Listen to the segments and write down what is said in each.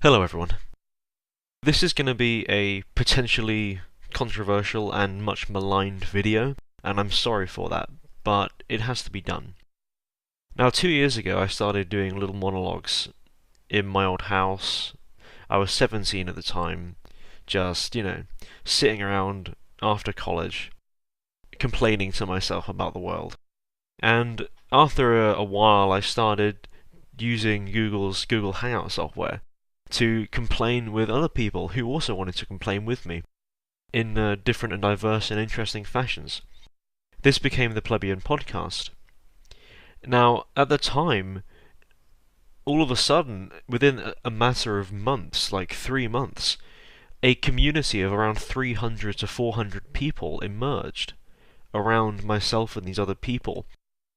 Hello everyone. This is going to be a potentially controversial and much maligned video, and I'm sorry for that, but it has to be done. Now, 2 years ago I started doing little monologues in my old house. I was 17 at the time, just, sitting around after college, complaining to myself about the world. And after a while I started using Google's Google Hangout software to complain with other people who also wanted to complain with me in different and diverse and interesting fashions. This became the Plebeian Podcast. Now, at the time, all of a sudden, within a matter of months, like 3 months, a community of around 300 to 400 people emerged around myself and these other people,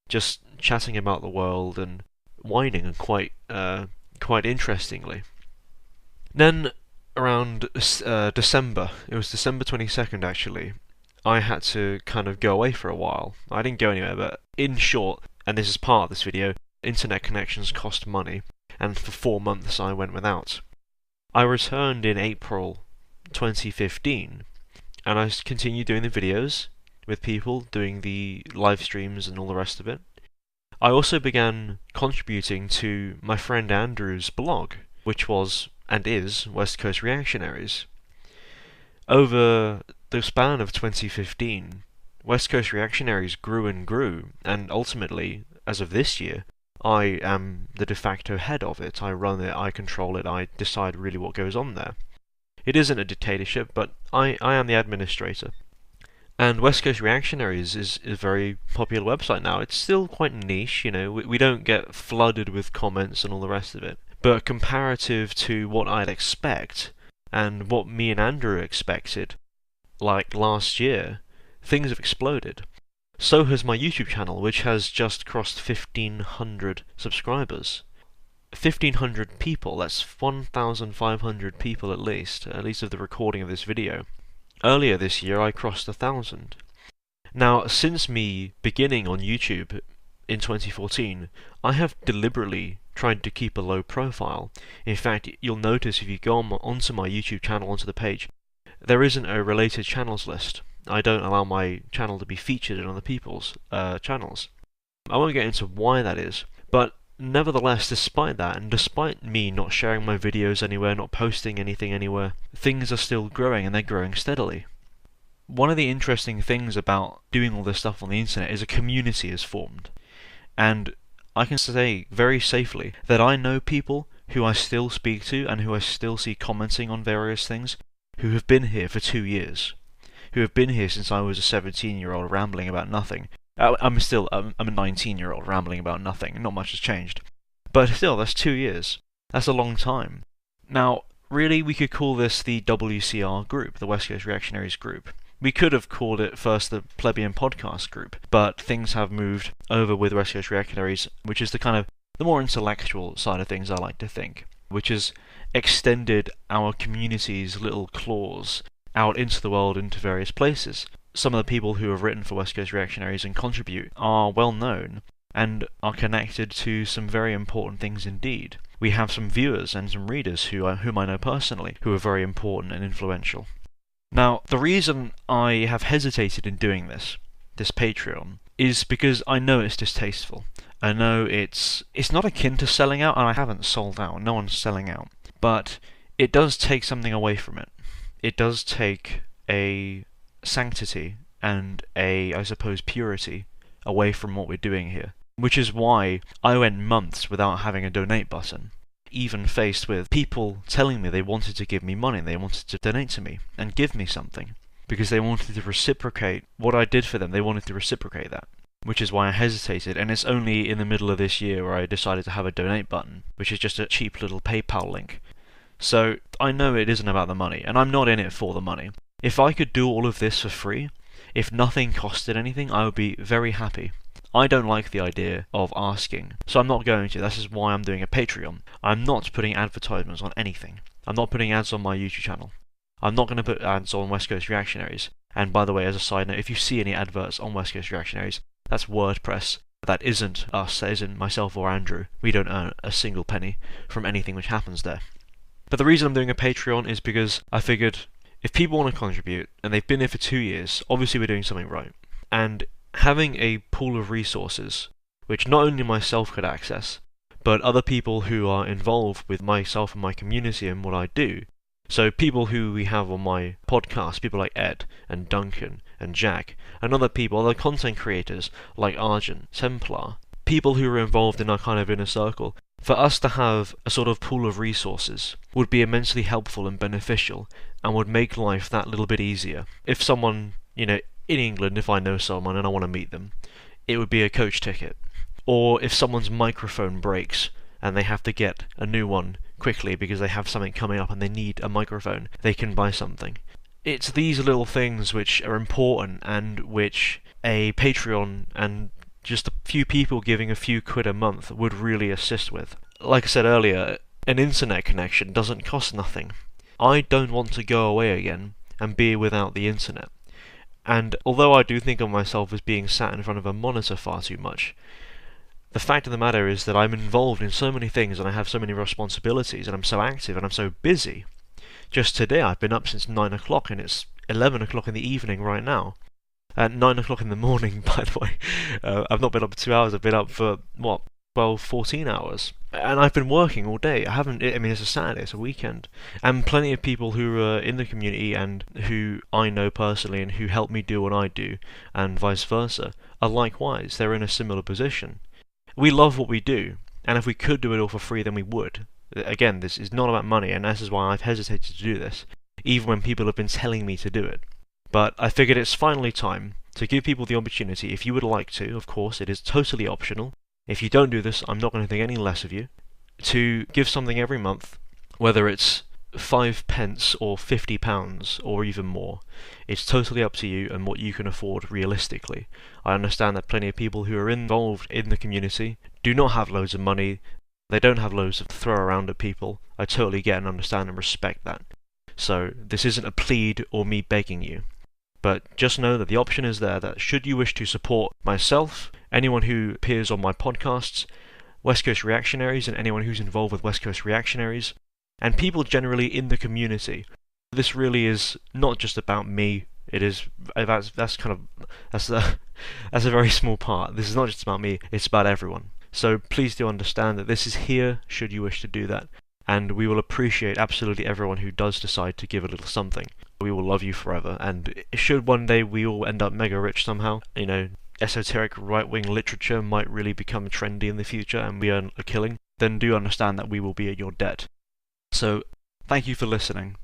just chatting about the world and whining and quite interestingly. Then, around December, it was December 22nd actually, I had to kind of go away for a while. I didn't go anywhere, but in short, and this is part of this video, internet connections cost money, and for 4 months I went without. I returned in April 2015, and I continued doing the videos with people, doing the live streams and all the rest of it. I also began contributing to my friend Andrew's blog, which was and is West Coast Reactionaries. Over the span of 2015, West Coast Reactionaries grew and grew, and ultimately, as of this year, I am the de facto head of it. I run it, I control it, I decide really what goes on there. It isn't a dictatorship, but I am the administrator. And West Coast Reactionaries is a very popular website now. It's still quite niche, we don't get flooded with comments and all the rest of it. But comparative to what I'd expect, and what me and Andrew expected, like last year, things have exploded. So has my YouTube channel, which has just crossed 1,500 subscribers. 1,500 people, that's 1,500 people at least of the recording of this video. Earlier this year I crossed 1,000. Now, since me beginning on YouTube in 2014, I have deliberately tried to keep a low profile. In fact, you'll notice if you go onto my YouTube channel, onto the page, there isn't a related channels list. I don't allow my channel to be featured in other people's channels. I won't get into why that is, but nevertheless, despite that, and despite me not sharing my videos anywhere, not posting anything anywhere, things are still growing, and they're growing steadily. One of the interesting things about doing all this stuff on the internet is a community is formed. And I can say very safely that I know people who I still speak to and who I still see commenting on various things who have been here for 2 years. Who have been here since I was a 17-year-old rambling about nothing. I'm a 19-year-old rambling about nothing. Not much has changed. But still, that's 2 years. That's a long time. Now, really, we could call this the WCR group, the West Coast Reactionaries group. We could have called it first the Plebeian Podcast group, but things have moved over with West Coast Reactionaries, which is the more intellectual side of things, I like to think, which has extended our community's little claws out into the world, into various places. Some of the people who have written for West Coast Reactionaries and contribute are well known and are connected to some very important things indeed. We have some viewers and some readers whom I know personally, who are very important and influential. Now, the reason I have hesitated in doing this Patreon, is because I know it's distasteful. I know it's not akin to selling out, and I haven't sold out, no one's selling out. But it does take something away from it. It does take a sanctity and I suppose, purity away from what we're doing here. Which is why I went months without having a donate button. Even faced with people telling me they wanted to give me money, they wanted to donate to me and give me something, because they wanted to reciprocate what I did for them. They wanted to reciprocate that, which is why I hesitated. And it's only in the middle of this year where I decided to have a donate button, which is just a cheap little PayPal link. So I know it isn't about the money, and I'm not in it for the money. If I could do all of this for free, if nothing costed anything, I would be very happy. I don't like the idea of asking, so I'm not going to. This is why I'm doing a Patreon. I'm not putting advertisements on anything. I'm not putting ads on my YouTube channel. I'm not going to put ads on West Coast Reactionaries. And by the way, as a side note, if you see any adverts on West Coast Reactionaries, that's WordPress. That isn't us, that isn't myself or Andrew. We don't earn a single penny from anything which happens there. But the reason I'm doing a Patreon is because I figured if people want to contribute and they've been here for 2 years, obviously we're doing something right. And having a pool of resources, which not only myself could access, but other people who are involved with myself and my community and what I do. So people who we have on my podcast, people like Ed and Duncan and Jack, and other people, other content creators like Argent, Templar, people who are involved in our kind of inner circle. For us to have a sort of pool of resources would be immensely helpful and beneficial and would make life that little bit easier. If someone, in England, if I know someone and I want to meet them, it would be a coach ticket. Or if someone's microphone breaks and they have to get a new one quickly because they have something coming up and they need a microphone, they can buy something. It's these little things which are important and which a Patreon and just a few people giving a few quid a month would really assist with. Like I said earlier, an internet connection doesn't cost nothing. I don't want to go away again and be without the internet. And although I do think of myself as being sat in front of a monitor far too much, the fact of the matter is that I'm involved in so many things and I have so many responsibilities and I'm so active and I'm so busy. Just today I've been up since 9 o'clock and it's 11 o'clock in the evening right now. At 9 o'clock in the morning, by the way. I've not been up for 2 hours, I've been up for, 12, 14 hours. And I've been working all day. It's a Saturday, it's a weekend. And plenty of people who are in the community and who I know personally and who help me do what I do, and vice versa, are likewise. They're in a similar position. We love what we do, and if we could do it all for free, then we would. Again, this is not about money, and this is why I've hesitated to do this, even when people have been telling me to do it. But I figured it's finally time to give people the opportunity, if you would like to, of course, it is totally optional. If you don't do this, I'm not going to think any less of you, to give something every month, whether it's 5 pence or £50 or even more. It's totally up to you and what you can afford realistically. I understand that plenty of people who are involved in the community do not have loads of money, they don't have loads to throw around at people. I totally get and understand and respect that. So this isn't a plead or me begging you. But just know that the option is there that should you wish to support myself, anyone who appears on my podcasts, West Coast Reactionaries and anyone who's involved with West Coast Reactionaries, and people generally in the community. This really is not just about me. It is that's a very small part. This is not just about me. It's about everyone. So please do understand that this is here should you wish to do that, and we will appreciate absolutely everyone who does decide to give a little something. We will love you forever, and should one day we all end up mega rich somehow, esoteric right-wing literature might really become trendy in the future and we earn a killing, then do understand that we will be at your debt. So, thank you for listening.